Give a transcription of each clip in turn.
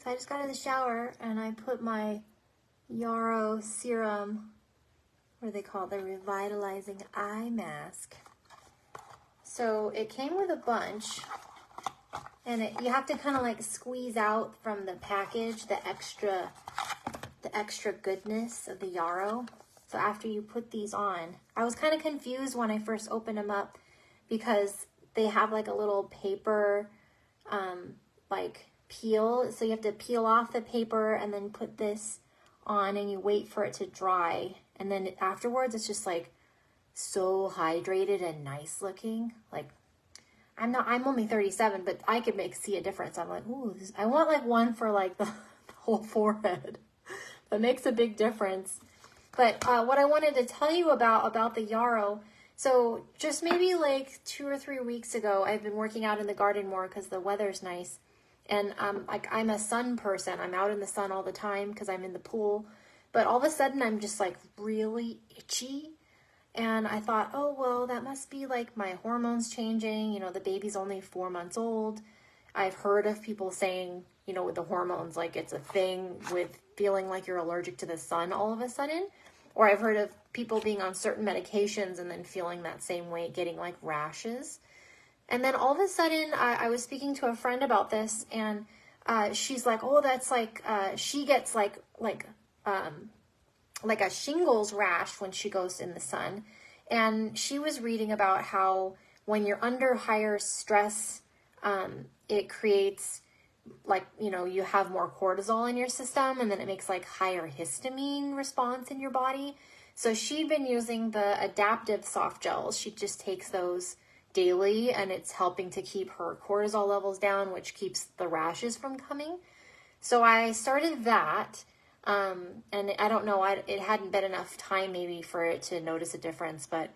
So I just got in the shower and I put my yarrow serum, what do they call it? The revitalizing eye mask. So it came with a bunch, and you have to kind of like squeeze out from the package the extra goodness of the yarrow. So after you put these on, I was kind of confused when I first opened them up because they have like a little paper like peel. So you have to peel off the paper and then put this on and you wait for it to dry. And then afterwards it's just like so hydrated and nice looking. Like I'm only 37, but I could see a difference. I'm like, ooh, I want like one for like the whole forehead. That makes a big difference. But what I wanted to tell you about the yarrow, so just maybe like 2 or 3 weeks ago, I've been working out in the garden more because the weather's nice. And like I'm a sun person. I'm out in the sun all the time because I'm in the pool. But all of a sudden I'm just like really itchy. And I thought, oh, well, that must be like my hormones changing. You know, the baby's only 4 months old. I've heard of people saying, you know, with the hormones, like it's a thing with feeling like you're allergic to the sun all of a sudden. Or I've heard of people being on certain medications and then feeling that same way, getting like rashes. And then all of a sudden, I was speaking to a friend about this, and she's like, oh, that's like, she gets like a shingles rash when she goes in the sun. And she was reading about how when you're under higher stress, it creates like, you know, you have more cortisol in your system, and then it makes like higher histamine response in your body. So she'd been using the adaptive soft gels. She just takes those daily, and it's helping to keep her cortisol levels down, which keeps the rashes from coming. So I started that. And I don't know, it hadn't been enough time maybe for it to notice a difference, but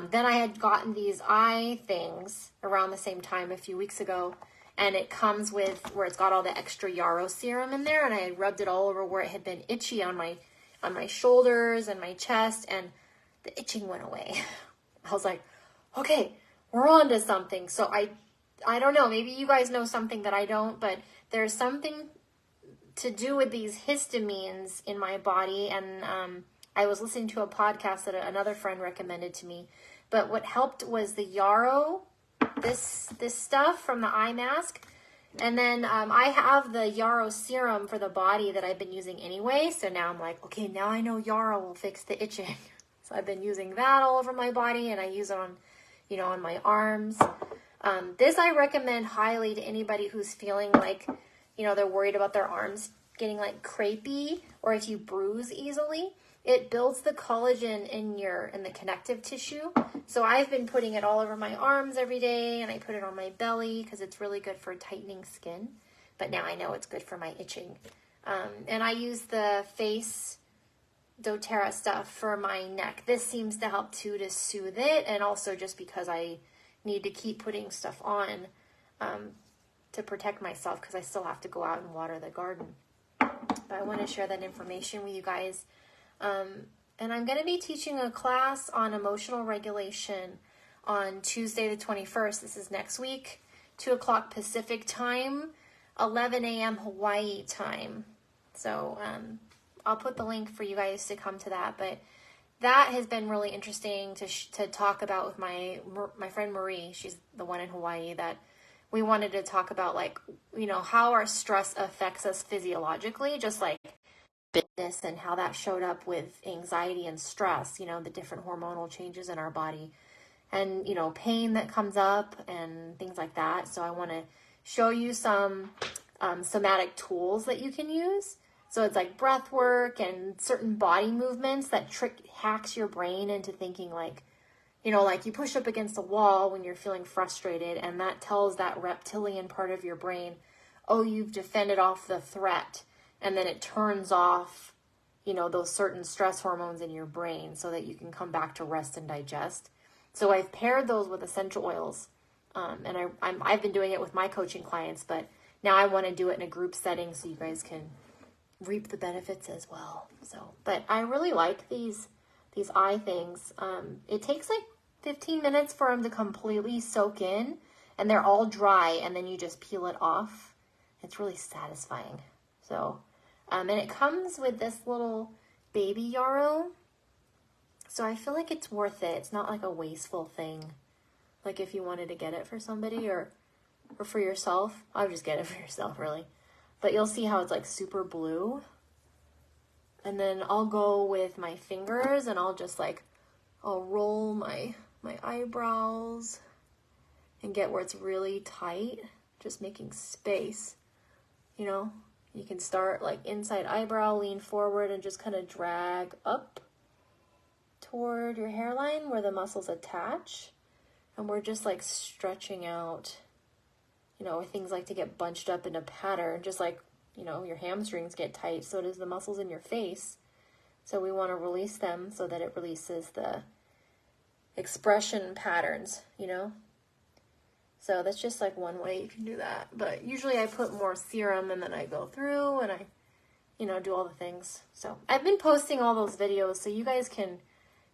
then I had gotten these eye things around the same time a few weeks ago, and it comes with where it's got all the extra yarrow serum in there, and I had rubbed it all over where it had been itchy on my shoulders and my chest, and the itching went away. I was like, okay, we're on to something. So I don't know, maybe you guys know something that I don't, but there's something to do with these histamines in my body. And I was listening to a podcast that another friend recommended to me, but what helped was the yarrow, this stuff from the eye mask. And then I have the yarrow serum for the body that I've been using anyway. So now I'm like, okay, now I know yarrow will fix the itching. So I've been using that all over my body, and I use it on, you know, on my arms. This I recommend highly to anybody who's feeling like, you know, they're worried about their arms getting like crepey, or if you bruise easily. It builds the collagen in the connective tissue. So I've been putting it all over my arms every day, and I put it on my belly because it's really good for tightening skin. But now I know it's good for my itching. And I use the face doTERRA stuff for my neck. This seems to help too, to soothe it, and also just because I need to keep putting stuff on to protect myself because I still have to go out and water the garden. But I want to share that information with you guys. And I'm going to be teaching a class on emotional regulation on Tuesday the 21st. This is next week, 2 o'clock Pacific time, 11 a.m. Hawaii time. So I'll put the link for you guys to come to that. But that has been really interesting to talk about with my friend Marie. She's the one in Hawaii that we wanted to talk about, like, you know, how our stress affects us physiologically, just like business, and how that showed up with anxiety and stress, you know, the different hormonal changes in our body, and, you know, pain that comes up and things like that. So I want to show you some somatic tools that you can use. So it's like breath work and certain body movements that hacks your brain into thinking like, you know, like you push up against a wall when you're feeling frustrated, and that tells that reptilian part of your brain, oh, you've defended off the threat. And then it turns off, you know, those certain stress hormones in your brain so that you can come back to rest and digest. So I've paired those with essential oils. And I've been doing it with my coaching clients, but now I want to do it in a group setting so you guys can reap the benefits as well. So, but I really like these eye things. It takes like 15 minutes for them to completely soak in, and they're all dry, and then you just peel it off. It's really satisfying. So, and it comes with this little baby yarrow. So I feel like it's worth it. It's not like a wasteful thing. Like if you wanted to get it for somebody or for yourself. I would just get it for yourself, really. But you'll see how it's like super blue. And then I'll go with my fingers and I'll just like, I'll roll my eyebrows and get where it's really tight. Just making space, you know. You can start like inside eyebrow, lean forward and just kind of drag up toward your hairline where the muscles attach. And we're just like stretching out, you know, things like to get bunched up in a pattern, just like, you know, your hamstrings get tight, so does the muscles in your face. So we want to release them so that it releases the expression patterns, you know. So that's just like one way you can do that. But usually I put more serum and then I go through and I, you know, do all the things. So I've been posting all those videos so you guys can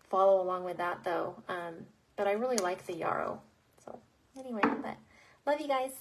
follow along with that though. But I really like the yarrow. So anyway, but love you guys.